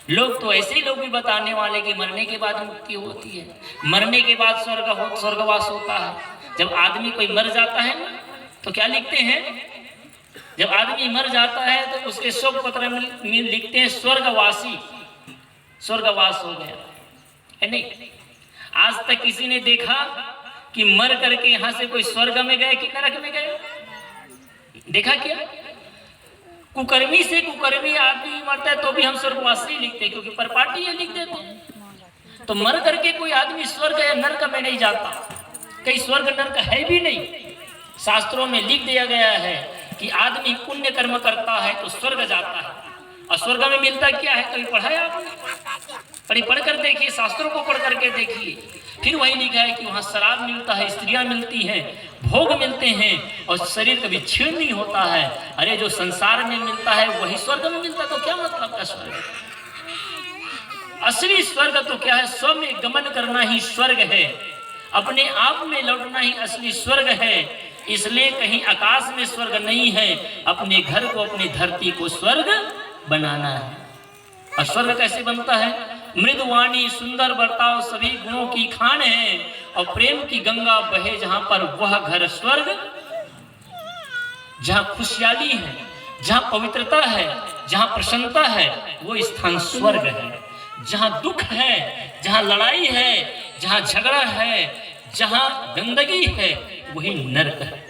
लोग तो ऐसे ही लोग भी बताने वाले कि मरने के बाद मुक्ति होती है, मरने के बाद स्वर्गवास होता है। जब आदमी कोई मर जाता है ना तो क्या लिखते हैं, जब आदमी मर जाता है तो उसके शोक पत्र में लिखते हैं स्वर्गवासी, स्वर्गवास हो गया है। नहीं, आज तक किसी ने देखा कि मर करके यहां से कोई स्वर्ग में गए कि नरक में गए? देखा क्या? कुकर्मी से कुकर्मी आदमी मरता है तो भी हम स्वर्गवासी लिखते हैं, क्योंकि परपाटी ये लिख देते हैं। तो मर करके कोई आदमी स्वर्ग या नरक में नहीं जाता, कहीं स्वर्ग नरक है भी नहीं। शास्त्रों में लिख दिया गया है कि आदमी पुण्य कर्म करता है तो स्वर्ग जाता है। और स्वर्ग में मिलता क्या है, कभी पढ़ा है आपने? पढ़ कर देखिए, शास्त्रों को पढ़ करके देखिए। फिर वही लिखा है कि वहाँ शराब मिलता है, स्त्रियां मिलती हैं, भोग मिलते हैं और शरीर कभी क्षीण नहीं होता है। अरे जो संसार में मिलता है वही स्वर्ग में मिलता है, तो क्या मतलब का स्वर्ग? असली स्वर्ग तो क्या है, स्व में गमन करना ही स्वर्ग है, अपने आप में लौटना ही असली स्वर्ग है। इसलिए कहीं आकाश में स्वर्ग नहीं है, अपने घर को, अपनी धरती को स्वर्ग बनाना है। और स्वर्ग कैसे बनता है? मृदुवाणी, सुंदर बर्ताव, सभी गुणों की खान है और प्रेम की गंगा बहे जहां पर, वह घर स्वर्ग। जहां खुशहाली है, जहां पवित्रता है, जहां प्रसन्नता है, वो स्थान स्वर्ग है। जहां दुख है, जहां लड़ाई है, जहां झगड़ा है, जहां गंदगी है, वही नरक है।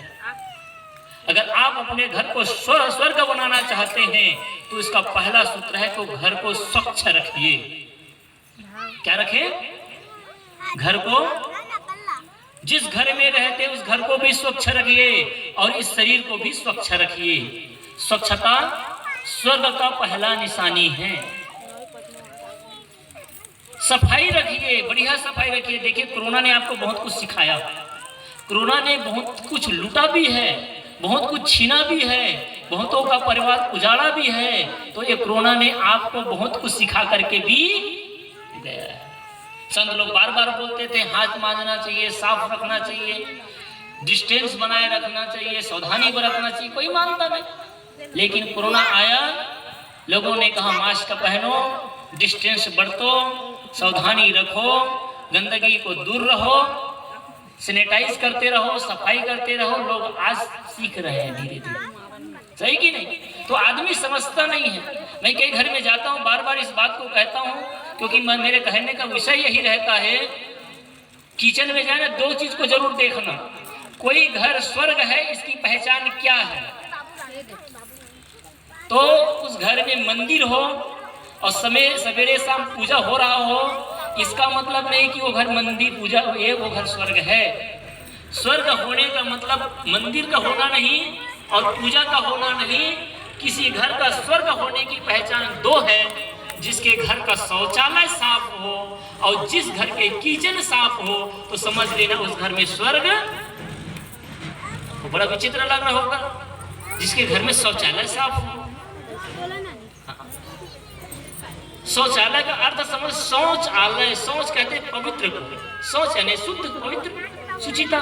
अगर आप अपने घर को स्वर्ग बनाना चाहते हैं तो इसका पहला सूत्र है, तो घर को स्वच्छ रखिए। क्या रखें? घर को, जिस घर में रहते उस घर को भी स्वच्छ रखिए और इस शरीर को भी स्वच्छ रखिए। स्वच्छता स्वर्ग का पहला निशानी है। सफाई रखिए, बढ़िया सफाई रखिए। देखिए, कोरोना ने आपको बहुत कुछ सिखाया, कोरोना ने बहुत कुछ लूटा भी है, बहुत कुछ छीना भी है, बहुतों का परिवार उजाड़ा भी है। तो ये कोरोना ने आपको बहुत कुछ सिखा करके भी गया है। संत लोग बार बार बोलते थे हाथ मांजना चाहिए, साफ रखना चाहिए, डिस्टेंस बनाए रखना चाहिए, सावधानी बरतना चाहिए, कोई मानता नहीं। लेकिन कोरोना आया, लोगों ने कहा मास्क पहनो, डिस्टेंस बरतो, सावधानी रखो, गंदगी को दूर रहो, सैनिटाइज करते रहो, सफाई करते रहो। लोग आज सीख रहे हैं धीरे धीरे, सही कि नहीं? तो आदमी समझता नहीं है। मैं कई घर में जाता हूँ, बार बार इस बात को कहता हूँ, क्योंकि मेरे कहने का विषय यही रहता है, किचन में जाना दो चीज को जरूर देखना। कोई घर स्वर्ग है, इसकी पहचान क्या है? तो उस घर में मंदिर हो और समय सवेरे शाम पूजा हो रहा हो, इसका मतलब नहीं कि वो घर मंदिर पूजा ये वो घर स्वर्ग है। स्वर्ग होने का मतलब मंदिर का होना नहीं और पूजा का होना नहीं। किसी घर का स्वर्ग होने की पहचान दो है, जिसके घर का शौचालय साफ हो और जिस घर के किचन साफ हो, तो समझ लेना उस घर में स्वर्ग। तो बड़ा विचित्र लग रहा होगा, जिसके घर में शौचालय साफ हो। शौचालय का अर्थ समझ, शौचालय, शौच कहते पवित्र को, शौच यानी शुद्ध, पवित्र, सुचिता।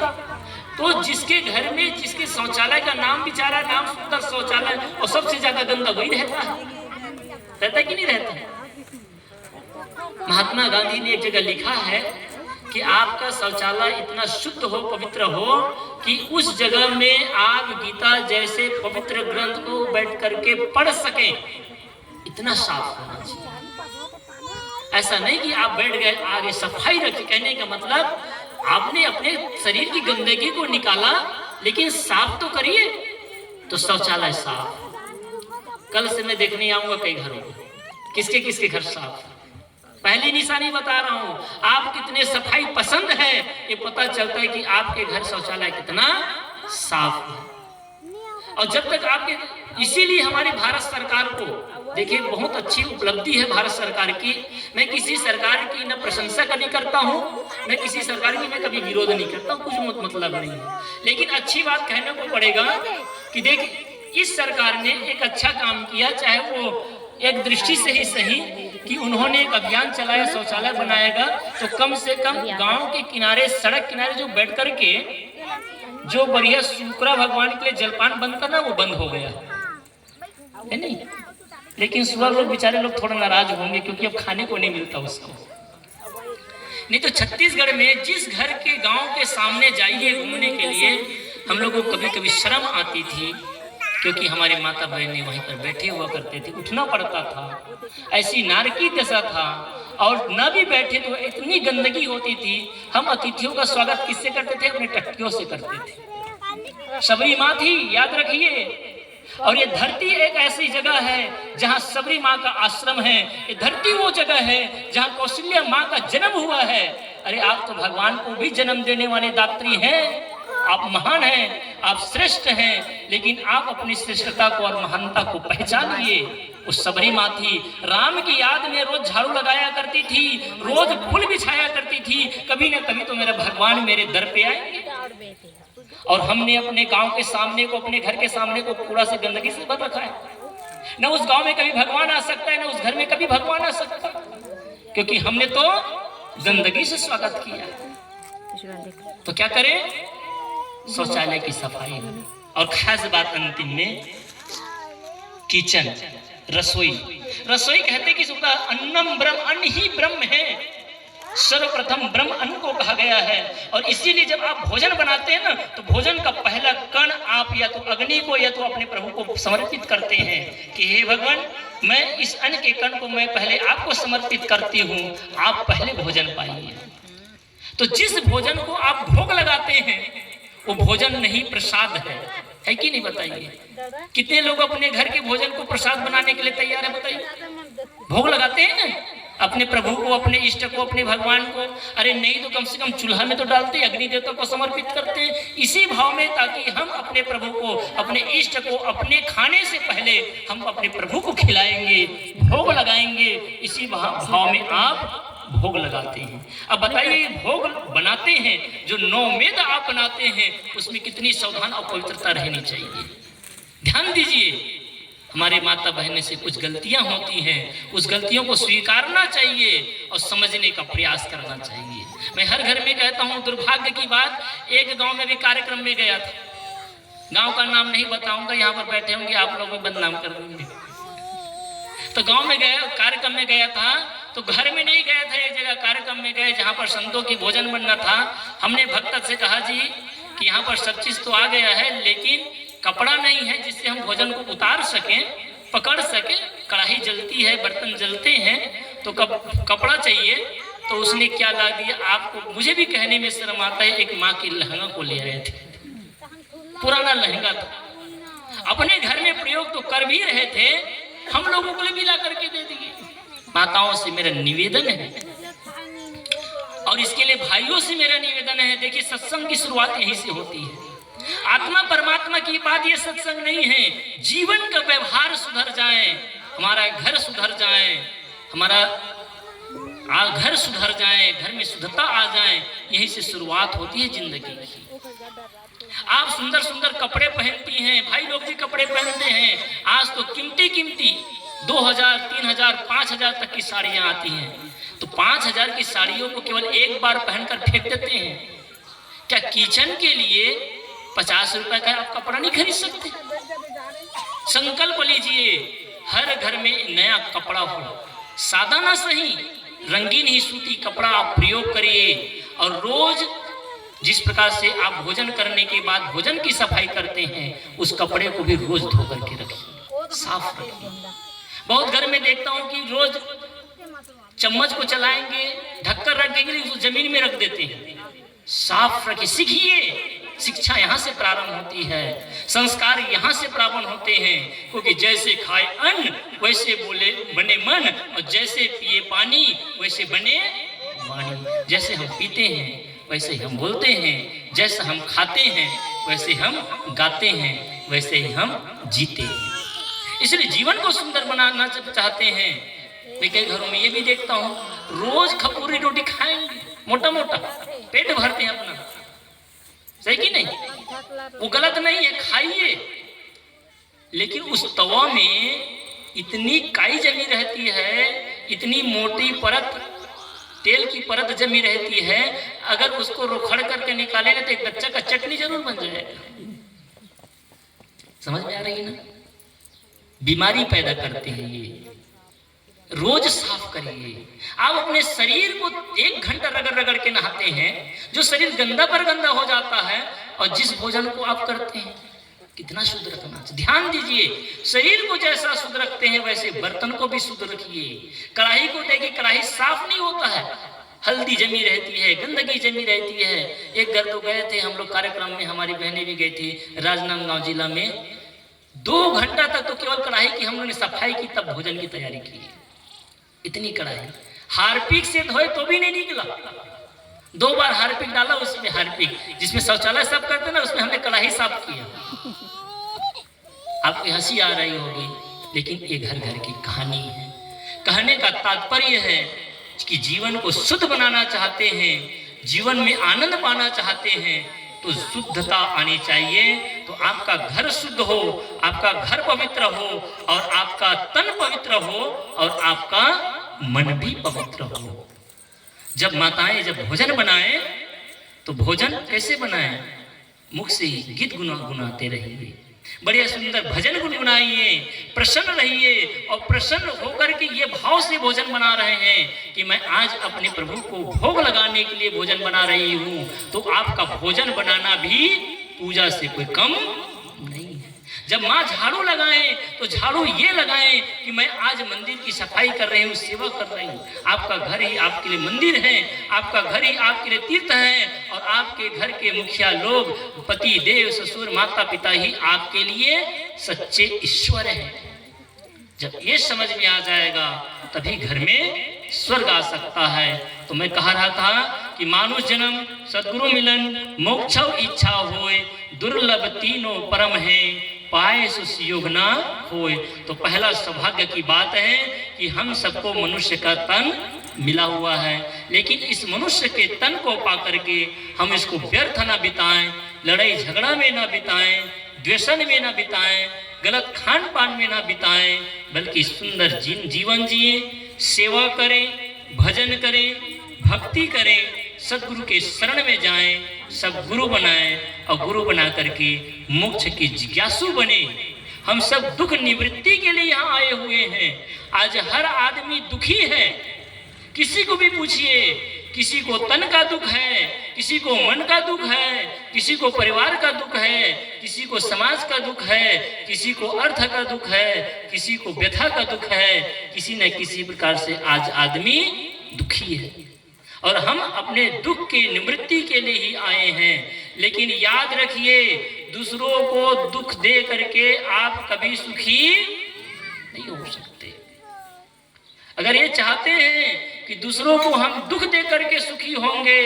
तो जिसके घर में, जिसके शौचालय का नाम बेचारा नाम सुंदर शौचालय, और सबसे ज्यादा गंदा वही रहता है कि नहीं रहता है? महात्मा गांधी ने एक जगह लिखा है कि आपका शौचालय इतना शुद्ध हो, पवित्र हो कि उस जगह में आप गीता जैसे पवित्र ग्रंथ को बैठ करके पढ़ सके, इतना साफ होना चाहिए। ऐसा नहीं कि आप बैठ गए आगे सफाई रखिए। कहने का मतलब आपने अपने शरीर की गंदगी को निकाला, लेकिन साफ तो करिए। तो शौचालय साफ। कल से मैं देखने आऊंगा कई घरों में, किसके किसके घर साफ। पहली निशानी बता रहा हूं, आप कितने सफाई पसंद है ये पता चलता है कि आपके घर शौचालय कितना साफ है। और जब तक आपके, इसीलिए हमारी भारत सरकार को देखिए, बहुत अच्छी उपलब्धि है भारत सरकार की। मैं किसी सरकार की न प्रशंसा कभी करता हूँ, मैं किसी सरकार की मैं कभी विरोध नहीं करता हूँ, कुछ मतलब नहीं है। लेकिन अच्छी बात कहने को पड़ेगा कि देख, इस सरकार ने एक अच्छा काम किया, चाहे वो एक दृष्टि से ही सही कि उन्होंने एक अभियान चलाया, शौचालय बनाएगा। तो कम से कम गाँव के किनारे, सड़क किनारे जो बैठ करके जो बढ़िया शुक्रा भगवान के लिए जलपान बंद करना, वो बंद हो गया है नहीं? लेकिन सुबह लोग बेचारे लोग थोड़ा नाराज होंगे क्योंकि अब खाने को नहीं मिलता उसको। नहीं तो छत्तीसगढ़ में जिस घर के गांव के सामने जाइए घूमने के लिए, हम लोगों को कभी कभी शर्म आती थी क्योंकि हमारी माता बहनें वहीं पर बैठे हुआ करते थे, उठना पड़ता था, ऐसी नारकी दशा था। और न भी बैठे तो इतनी गंदगी होती थी। हम अतिथियों का स्वागत किससे करते थे? अपने टट्टियों से करते थे। सबरी माँ थी, याद रखिए। और ये धरती एक ऐसी जगह है जहाँ सबरी माँ का आश्रम है। ये धरती वो जगह है जहाँ कौशल्या माँ का जन्म हुआ है। अरे आप तो भगवान को भी जन्म देने वाले दात्री हैं, आप महान हैं, आप श्रेष्ठ हैं, लेकिन आप अपनी श्रेष्ठता को और महानता को पहचानिए। उस सबरी माँ थी, राम की याद में रोज झाड़ू लगाया करती थी, रोज फूल बिछाया करती थी। कभी न कभी तो मेरा भगवान मेरे दर पे आएंगे। और हमने अपने गांव के सामने को, अपने घर के सामने को कूड़ा से गंदगी से भर रखा है। न उस गांव में कभी भगवान आ सकता है, न उस घर में कभी भगवान आ सकता है, क्योंकि हमने तो गंदगी से स्वागत किया। तो क्या करें? शौचालय की सफाई। और खास बात अंतिम में किचन, रसोई। रसोई कहते कि अन्नम ब्रह्म, अन्न ही ब्रह्म है। सर्वप्रथम ब्रह्म अन्न को कहा गया है। और इसीलिए जब आप भोजन बनाते हैं ना, तो भोजन का पहला कण आप या तो अग्नि को या तो अपने प्रभु को समर्पित करते हैं कि हे भगवान, मैं इस अन्न के कण को मैं पहले आपको समर्पित करती हूँ, आप पहले भोजन पाइए। तो जिस भोजन को आप भोग लगाते हैं वो भोजन नहीं, प्रसाद है कि नहीं? बताइए कितने लोग अपने घर के भोजन को प्रसाद बनाने के लिए तैयार है? बताइए। भोग लगाते हैं ना अपने प्रभु को, अपने इष्ट को, अपने भगवान को। अरे नहीं तो कम से कम चूल्हा में तो डालते, अग्नि देवता को समर्पित करते हैं इसी भाव में, ताकि हम अपने प्रभु को, अपने इष्ट को अपने खाने से पहले हम अपने प्रभु को खिलाएंगे, भोग लगाएंगे। इसी भाव में आप भोग लगाते हैं। अब बताइए, भोग बनाते हैं जो नौवेद आप बनाते हैं, उसमें कितनी सावधान और पवित्रता रहनी चाहिए। ध्यान दीजिए, हमारे माता बहनें से कुछ गलतियां होती हैं, उस गलतियों को स्वीकारना चाहिए और समझने का प्रयास करना चाहिए। मैं हर घर में कहता हूं, दुर्भाग्य की बात, एक गांव में भी कार्यक्रम में गया था, गांव का नाम नहीं बताऊंगा, यहाँ पर बैठे होंगे आप लोग भी बदनाम कर देंगे। तो गांव में गया, कार्यक्रम में गया था, तो घर में नहीं गया था, एक जगह कार्यक्रम में गए जहाँ पर संतों की भोजन बनना था। हमने भक्त से कहा जी कि यहाँ पर सब चीज तो आ गया है, लेकिन कपड़ा नहीं है जिससे हम भोजन को उतार सकें, पकड़ सके। कढ़ाई जलती है, बर्तन जलते हैं, तो कपड़ा चाहिए। तो उसने क्या ला दिया आपको, मुझे भी कहने में शर्म आता है, एक माँ की लहंगा को ले आए थे, पुराना लहंगा था। अपने घर में प्रयोग तो कर भी रहे थे, हम लोगों को भी ला करके दे दिए। माताओं से मेरा निवेदन है और इसके लिए भाइयों से मेरा निवेदन है, देखिए सत्संग की शुरुआत यहीं से होती है। आत्मा परमात्मा की बात ये सत्संग नहीं है। जीवन का व्यवहार सुधर जाए, हमारा घर सुधर जाए, हमारा घर सुधर जाए, घर में शुद्धता आ जाए, यहीं से शुरुआत होती है जिंदगी की। आप सुंदर सुंदर कपड़े पहनती हैं, भाई लोग भी कपड़े पहनते हैं। आज तो कीमती 2000, 3000, 5000 तक की साड़ियां आती हैं। तो 5000 की साड़ियों को केवल एक बार पहनकर फेंक देते हैं। क्या किचन के लिए 50 रुपए का आप कपड़ा नहीं खरीद सकते? संकल्प लीजिए, हर घर में नया कपड़ा हो, सादा ना सही, रंगीन ही सूती कपड़ा आप प्रयोग करिए। और रोज जिस प्रकार से आप भोजन करने के बाद भोजन की सफाई करते हैं, उस कपड़े को भी रोज धो करके रखिए, साफ रखिए। बहुत घर में देखता हूँ कि रोज चम्मच को चलाएंगे, ढककर रख देंगे, जमीन में रख देते हैं। साफ रखिए, सीखिए। शिक्षा यहाँ से प्रारंभ होती है, संस्कार यहाँ से प्रारंभ होते हैं। क्योंकि जैसे खाए अन्न वैसे बोले बने मन, और जैसे पिए पानी वैसे बने वाणी। जैसे हम पीते हैं वैसे हम बोलते हैं, जैसा हम खाते हैं वैसे हम गाते हैं, वैसे ही हम जीते हैं। इसलिए जीवन को सुंदर बनाना चाहते हैं। मैं कई घरों में ये भी देखता हूँ, रोज खपूरी रोटी खाएंगे, मोटा मोटा पेट भरते हैं अपना, सही कि नहीं? वो गलत नहीं है, खाइए, लेकिन उस तवा में इतनी काई जमी रहती है, इतनी मोटी परत, तेल की परत जमी रहती है। अगर उसको रुखड़ करके निकालेगा तो एक बच्चा का चटनी जरूर बन जाएगा। समझ में आ रही है ना? बीमारी पैदा करते हैं ये। रोज साफ करिए। आप अपने शरीर को 1 घंटा रगड़ रगड़ के नहाते हैं, जो शरीर गंदा पर गंदा हो जाता है, और जिस भोजन को आप करते हैं कितना शुद्ध रखना। ध्यान दीजिए, शरीर को जैसा शुद्ध रखते हैं वैसे बर्तन को भी शुद्ध रखिए। कढ़ाई को देखिए, कढ़ाई साफ नहीं होता है, हल्दी जमी रहती है, गंदगी जमी रहती है। एक घर तो गए थे हम लोग कार्यक्रम में, हमारी बहनें भी गई थी राजनांदगांव जिला में। 2 घंटा तक तो केवल कढ़ाई की हम लोगों ने सफाई की, तब भोजन की तैयारी की। इतनी कढ़ाई हार्पिक से धोए तो भी नहीं निकला। 2 बार हार्पिक डाला, उसमें हार्पिक जिसमें शौचालय साफ करते ना, उसमें हमने कढ़ाई साफ किया। आपकी हंसी आ रही होगी, लेकिन ये घर घर की कहानी है। कहने का तात्पर्य है कि जीवन को शुद्ध बनाना चाहते हैं, जीवन में आनंद पाना चाहते हैं, तो शुद्धता आनी चाहिए। तो आपका घर शुद्ध हो, आपका घर पवित्र हो, और आपका तन पवित्र हो, और आपका मन भी पवित्र हो। जब माताएं जब भोजन बनाएं तो भोजन कैसे बनाएं? मुख से गीत गुनगुनाते रहिए, बढ़िया सुंदर भजन गुनगुनाइए, प्रसन्न रहिए, और प्रसन्न होकर के ये भाव से भोजन बना रहे हैं कि मैं आज अपने प्रभु को भोग लगाने के लिए भोजन बना रही हूँ। तो आपका भोजन बनाना भी पूजा से कोई कम नहीं है। जब माँ झाड़ू लगाएं तो झाड़ू ये लगाएं कि मैं आज मंदिर की सफाई कर रही हूँ, सेवा कर रही हूँ। आपका घर ही आपके लिए मंदिर है, आपका घर ही आपके लिए तीर्थ है, और आपके घर के मुखिया लोग, पति देव ससुर माता पिता ही आपके लिए सच्चे ईश्वर हैं। जब ये समझ में आ जाएगा तभी घर में स्वर्ग आ सकता है। तो मैं कह रहा था कि मानुष जन्म सद्गुरु मिलन मोक्ष इच्छा होए, दुर्लभ तीनों परम है, पाए सुयोग ना होए। तो पहला सौभाग्य की बात है कि हम सबको मनुष्य का तन मिला हुआ है, लेकिन इस मनुष्य के तन को पा करके हम इसको व्यर्थ ना बिताएं, लड़ाई झगड़ा में ना बिताएं, द्वेषण में ना बिताएं, गलत खान पान में ना बिताएं, बल्कि सुंदर जीवन जिए, सेवा करें, भजन करें, भक्ति करें, सदगुरु के शरण में जाएं, सब गुरु बनाएं, और गुरु बना करके मोक्ष के जिज्ञासु बने। हम सब दुख निवृत्ति के लिए यहाँ आए हुए हैं। आज हर आदमी दुखी है। किसी को भी पूछिए, किसी को तन का दुख है, किसी को मन का दुख है, किसी को परिवार का दुख है, किसी को समाज का दुख है, किसी को अर्थ का दुख है, किसी को व्यथा का दुख है। किसी न किसी प्रकार से आज आदमी दुखी है, और हम अपने दुख की निवृत्ति के लिए ही आए हैं। लेकिन याद रखिए, दूसरों को दुख दे करके आप कभी सुखी नहीं हो सकते। अगर ये चाहते हैं कि दूसरों को हम दुख दे करके सुखी होंगे,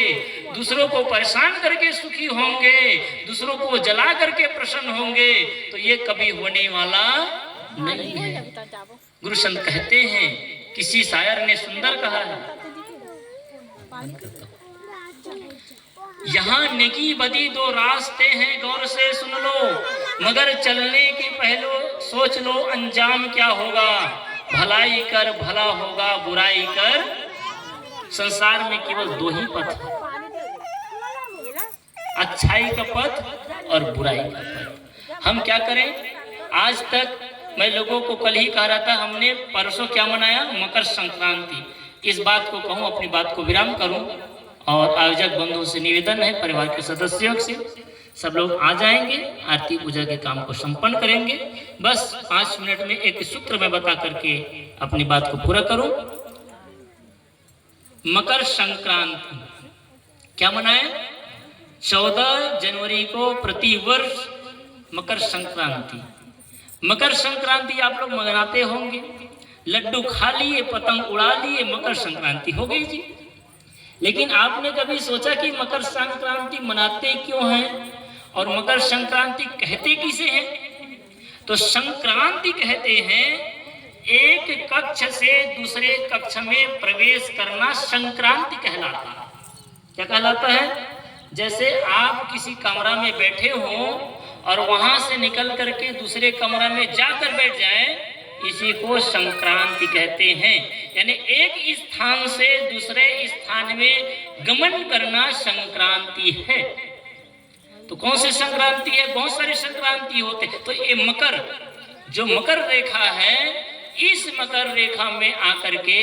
दूसरों को परेशान करके सुखी होंगे, दूसरों को जला करके प्रसन्न होंगे, तो ये कभी होने वाला नहीं है। गुरु संत कहते हैं, किसी शायर ने सुंदर कहा है, यहाँ नेकी बदी 2 रास्ते हैं, गौर से सुन लो, मगर चलने के पहले सोच लो अंजाम क्या होगा। भलाई कर भला होगा, बुराई कर। संसार में केवल 2 ही पथ है, अच्छाई का पथ और बुराई का पथ। हम क्या करें? आज तक मैं लोगों को कल ही कह रहा था, हमने परसों क्या मनाया? मकर संक्रांति। इस बात को कहूँ, अपनी बात को विराम करूं, और आयोजक बंधुओं से निवेदन है, परिवार के सदस्यों से, सब लोग आ जाएंगे, आरती पूजा के काम को संपन्न करेंगे। बस 5 मिनट में एक सूत्र में बता करके अपनी बात को पूरा करूं। मकर संक्रांति क्या मनाए? 14 जनवरी को प्रतिवर्ष मकर संक्रांति। मकर संक्रांति आप लोग मनाते होंगे, लड्डू खा लिए, पतंग उड़ा लिए, मकर संक्रांति हो गई जी। लेकिन आपने कभी सोचा कि मकर संक्रांति मनाते क्यों हैं, और मकर संक्रांति कहते किसे हैं? तो संक्रांति कहते हैं एक कक्ष से दूसरे कक्ष में प्रवेश करना संक्रांति कहलाता है। क्या कहलाता है? जैसे आप किसी कमरा में बैठे हो और वहां से निकल करके दूसरे कमरा में जाकर बैठ जाए, इसी को संक्रांति कहते हैं। यानी एक स्थान से दूसरे स्थान में गमन करना संक्रांति है। तो कौन सी संक्रांति है? बहुत सारी संक्रांति होते। तो ये मकर जो मकर रेखा है, इस मकर रेखा में आकर के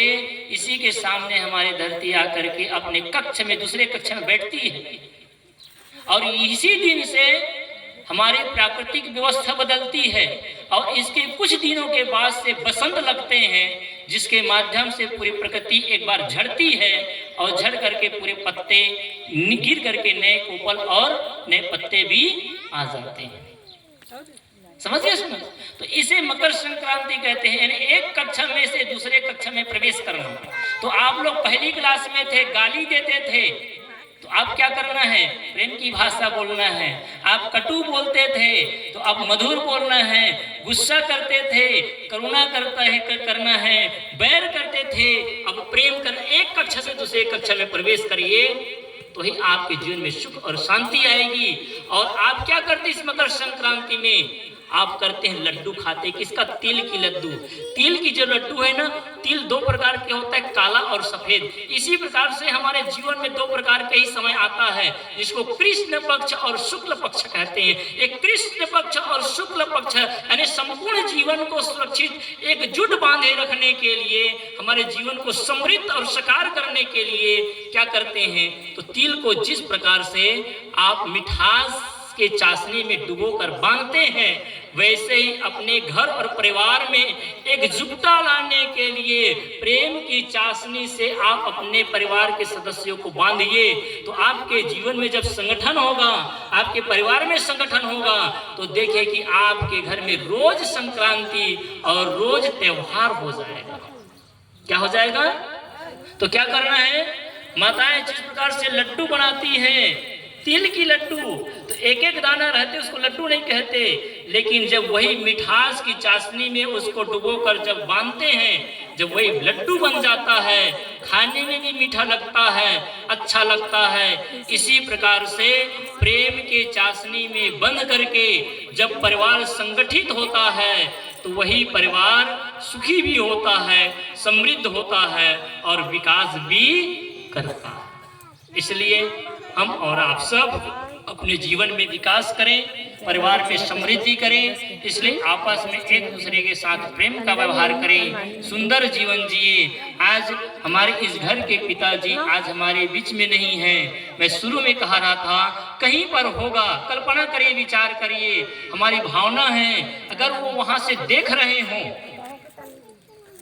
इसी के सामने हमारी धरती आकर के अपने कक्ष में, दूसरे कक्ष में बैठती है और इसी दिन से हमारी प्राकृतिक व्यवस्था बदलती है और इसके कुछ दिनों के बाद से बसंत लगते हैं, जिसके माध्यम से पूरी प्रकृति एक बार झड़ती है और झड़ करके पूरे पत्ते गिर करके नए कोपल और नए पत्ते भी आ जाते हैं। समझिए सुनो, तो इसे मकर संक्रांति कहते हैं, यानी एक कक्षा में से दूसरे कक्षा में प्रवेश करना। तो आप लोग पहली क्लास में थे, गाली देते थे, तो आप क्या करना है? प्रेम की भाषा बोलना है। आप कटु बोलते थे तो अब मधुर बोलना है। गुस्सा करते थे, करुणा करना है। बैर करते थे, अब प्रेम कर। एक कक्षा से दूसरे कक्षा में प्रवेश करिए तो ही आपके जीवन में सुख और शांति आएगी। और आप क्या करते इस मकर संक्रांति में? आप करते हैं लड्डू खाते। किसका? तिल की लड्डू। तिल की जो लड्डू है ना, तिल दो प्रकार के होता है, काला और सफेद। इसी प्रकार से हमारे जीवन में दो प्रकार का ही समय आता है, जिसको कृष्ण पक्ष और शुक्ल पक्ष कहते हैं। एक कृष्ण पक्ष और शुक्ल पक्ष यानी संपूर्ण जीवन को सुरक्षित एकजुट बांधे रखने के लिए, हमारे जीवन को समृद्ध और साकार करने के लिए क्या करते हैं? तो तिल को जिस प्रकार से आप मिठास के चाशनी में डुबोकर बांधते हैं, वैसे ही अपने घर और परिवार में एकजुटता लाने के लिए प्रेम की चाशनी से आप अपने परिवार के सदस्यों को बांधिए। तो आपके जीवन में जब संगठन होगा, आपके परिवार में संगठन होगा, तो देखिए कि आपके घर में रोज संक्रांति और रोज त्योहार हो जाएगा। क्या हो जाएगा? तो क्या करना है? माताएं जिस प्रकार से लड्डू बनाती हैं, तिल की लड्डू, तो एक एक दाना रहते उसको लड्डू नहीं कहते, लेकिन जब वही मिठास की चाशनी में उसको डुबोकर जब बांधते हैं, जब वही लड्डू बन जाता है, खाने में भी मीठा लगता है, अच्छा लगता है। इसी प्रकार से प्रेम के चाशनी में बंद करके जब परिवार संगठित होता है, तो वही परिवार सुखी भी होता है, समृद्ध होता है और विकास भी करता है। इसलिए हम और आप सब अपने जीवन में विकास करें, परिवार में समृद्धि करें। इसलिए आपस में एक दूसरे के साथ प्रेम का व्यवहार करें, सुंदर जीवन जिए। आज हमारे इस घर के पिताजी आज हमारे बीच में नहीं हैं। मैं शुरू में कहा रहा था, कहीं पर होगा, कल्पना करिए, विचार करिए, हमारी भावना है, अगर वो वहां से देख रहे हों,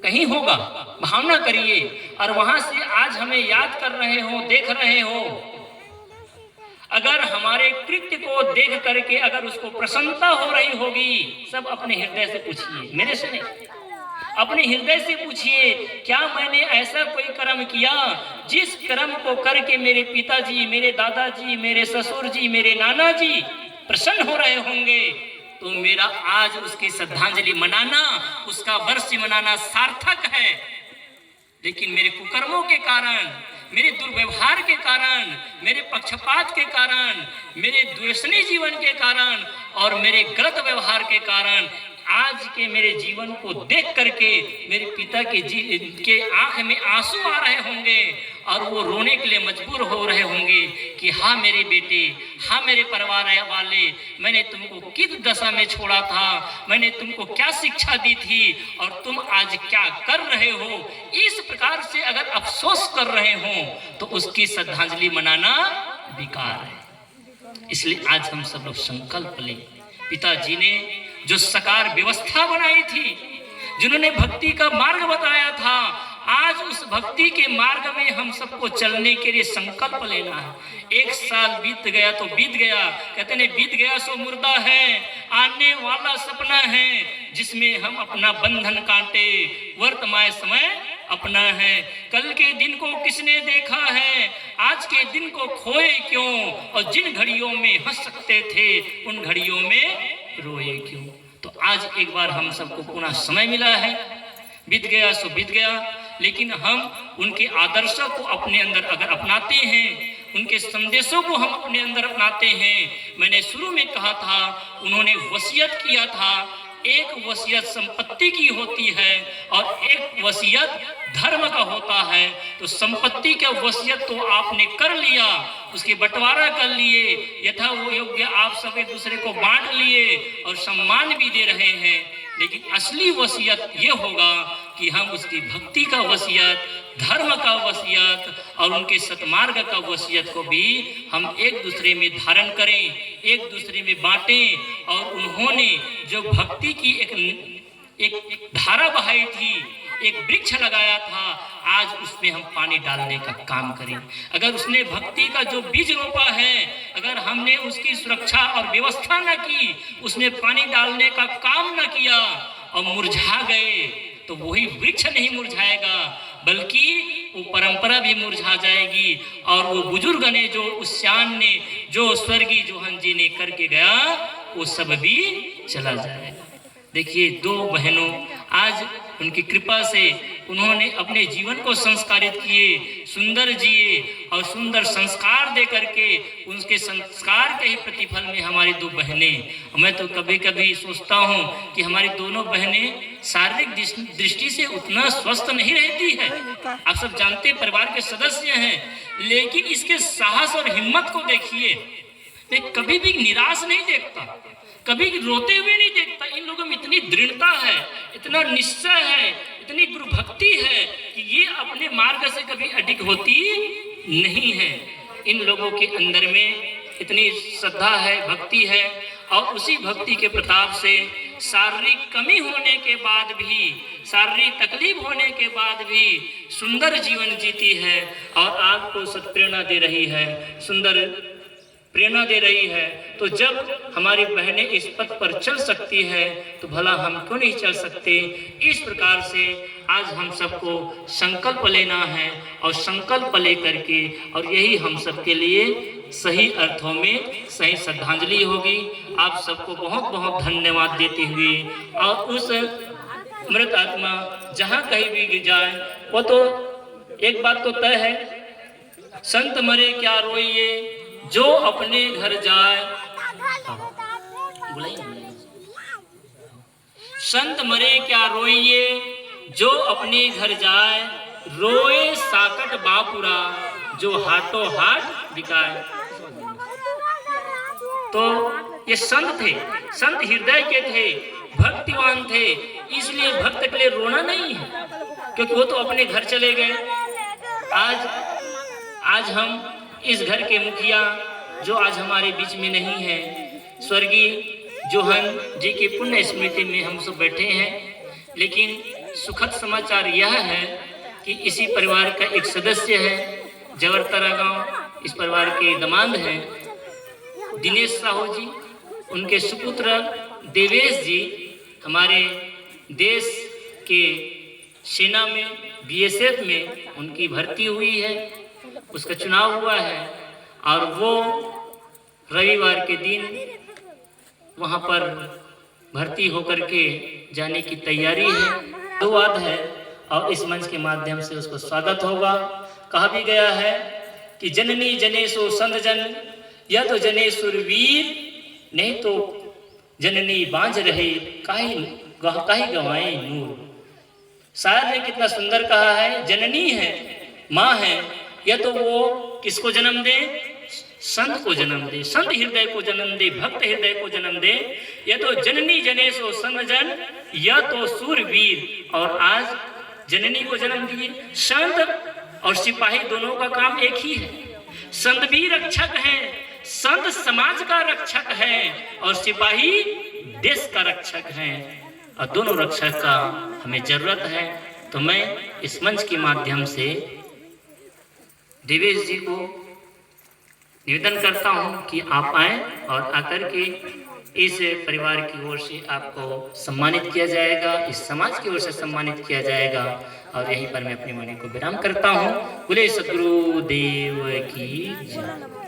कहीं होगा, भावना करिए, और वहां से आज हमें याद कर रहे हो, देख रहे हो। अगर हमारे कृत्य को देख करके अगर उसको प्रसन्नता हो रही होगी, सब अपने हृदय से पूछिए, मेरे से नहीं, अपने हृदय से पूछिए, क्या मैंने ऐसा कोई कर्म किया जिस कर्म को करके मेरे पिताजी, मेरे दादाजी, मेरे ससुर जी, मेरे नाना जी प्रसन्न हो रहे होंगे? तो मेरा आज उसकी श्रद्धांजलि मनाना, उसका वर्ष मनाना सार्थक है। लेकिन मेरे कुकर्मों के कारण, मेरे दुर्व्यवहार के कारण, मेरे पक्षपात के कारण, मेरे द्वेषणी जीवन के कारण और मेरे गलत व्यवहार के कारण आज के मेरे जीवन को देख करके मेरे पिता के आंख में आंसू आ रहे होंगे और वो रोने के लिए मजबूर हो रहे होंगे कि हाँ मेरे बेटे, हाँ मेरे परिवार वाले, मैंने तुमको किस दशा में छोड़ा था, मैंने तुमको क्या शिक्षा दी थी और तुम आज क्या कर रहे हो। इस प्रकार से अगर अफसोस कर रहे हो तो उसकी श्रद्धांजलि मनाना बेकार है। इसलिए आज हम सब लोग संकल्प लें। पिताजी ने जो सकार व्यवस्था बनाई थी, जिन्होंने भक्ति का मार्ग बताया था, आज उस भक्ति के मार्ग में हम सबको चलने के लिए संकल्प लेना है। एक साल बीत गया तो बीत गया, कहते हैं बीत गया सो मुर्दा है, आने वाला सपना है जिसमें हम अपना बंधन काटे, वर्तमान समय अपना है। कल के दिन को किसने देखा है, आज के दिन को खोए क्यों, और जिन घड़ियों में हंस सकते थे उन घड़ियों में रोए क्यों। तो आज एक बार हम सबको पुनः समय मिला है, बीत गया सो बीत गया, लेकिन हम उनके आदर्शों को अपने अंदर अगर अपनाते हैं, उनके संदेशों को हम अपने अंदर अपनाते हैं। मैंने शुरू में कहा था, उन्होंने वसीयत किया था, एक वसीयत संपत्ति की होती है और एक वसीयत धर्म का होता है। तो संपत्ति का वसीयत तो आपने कर लिया, उसके बंटवारा कर लिए, यथा वो योग्य आप सब एक दूसरे को बांट लिए और सम्मान भी दे रहे हैं। लेकिन असली वसीयत ये होगा कि हम उसकी भक्ति का वसीयत, धर्म का वसीयत और उनके सतमार्ग का वसीयत को भी हम एक दूसरे में धारण करें, एक दूसरे में बांटें। और उन्होंने जो भक्ति की एक धारा बहाई थी, एक वृक्ष लगाया था, आज उसमें हम पानी डालने का काम करें। अगर उसने भक्ति का जो बीज रोपा है, अगर हमने उसकी सुरक्षा और व्यवस्था न की, उसमें पानी डालने का काम न किया और मुरझा गए, तो वही वृक्ष नहीं मुरझाएगा, बल्कि वो परंपरा भी मुरझा जाएगी। और वो बुजुर्ग ने जो उस श्यान ने जो स्वर्गीय जोहन जी ने करके गया, वो सब भी चला जाएगा। देखिए, दो बहनों आज उनकी कृपा से उन्होंने अपने जीवन को संस्कारित किए, सुंदर जिए और सुंदर संस्कार दे करके उनके संस्कार के ही प्रतिफल में हमारी दो बहनें। मैं तो कभी कभी सोचता हूँ कि हमारी दोनों बहनें शारीरिक दृष्टि से उतना स्वस्थ नहीं रहती है। आप सब जानते हैं, परिवार के सदस्य हैं, लेकिन इसके साहस और हिम्मत को देखिए। मैं कभी भी निराश नहीं देखता, कभी रोते हुए नहीं देखता। इन लोगों में इतनी दृढ़ता है, इतना निश्चय है, इतनी गुरु भक्ति है कि ये अपने मार्ग से कभी अडिग होती नहीं है। इन लोगों के अंदर में इतनी श्रद्धा है, भक्ति है, और उसी भक्ति के प्रताप से शारीरिक कमी होने के बाद भी, शारीरिक तकलीफ होने के बाद भी सुंदर जीवन जीती है और आपको सत्प्रेरणा दे रही है, सुंदर प्रेरणा दे रही है। तो जब हमारी बहनें इस पथ पर चल सकती है, तो भला हम क्यों नहीं चल सकते। इस प्रकार से आज हम सबको संकल्प लेना है और संकल्प ले करके, और यही हम सबके लिए सही अर्थों में सही श्रद्धांजलि होगी। आप सबको बहुत बहुत धन्यवाद देते हुए, और उस मृत आत्मा जहाँ कहीं भी जाए, वो तो एक बात तो तय है, संत मरे क्या रोइए जो अपने घर जाए। संत मरे क्या रोइए जो अपने घर जाए, रोए साकट बापुरा जो हाथों हाथ बिकाए। तो ये संत थे, संत हृदय के थे, भक्तिवान थे, इसलिए भक्त के लिए रोना नहीं है, क्योंकि वो तो अपने घर चले गए। आज हम इस घर के मुखिया जो आज हमारे बीच में नहीं है, स्वर्गीय जोहन जी की पुण्य स्मृति में हम सब बैठे हैं, लेकिन सुखद समाचार यह है कि इसी परिवार का एक सदस्य है, जवरतरा गांव, इस परिवार के दामाद हैं दिनेश साहू जी, उनके सुपुत्र देवेश जी हमारे देश के सेना में, बीएसएफ में उनकी भर्ती हुई है, उसका चुनाव हुआ है, और वो रविवार के दिन वहाँ पर भर्ती होकर के जाने की तैयारी है। दो वाद है, और इस मंच के माध्यम से उसको स्वागत होगा। कहा भी गया है कि जननी जनेशो संत जन, या तो जनेश्वर वीर, नहीं तो जननी बांझ रहे काहे गवाए नूर। शायर ने कितना सुंदर कहा है, जननी है, माँ है, या तो वो किसको जन्म दे, संत को जन्म दे, संत हृदय को जन्म दे, भक्त हृदय को जन्म दे, या तो जननी जनेशो संत जन, या तो सूरवीर। और आज जननी को जन्म दिए। संत और सिपाही दोनों का काम एक ही है। संत भी रक्षक है, संत समाज का रक्षक है, और सिपाही देश का रक्षक है, और दोनों रक्षक का हमें जरूरत है। तो मैं इस मंच के माध्यम से देवेश जी को निवेदन करता हूं कि आप आएं और आकर के इस परिवार की ओर से आपको सम्मानित किया जाएगा, इस समाज की ओर से सम्मानित किया जाएगा। और यहीं पर मैं अपनी वाणी को विराम करता हूं। बोले सद्गुरु देव की जय।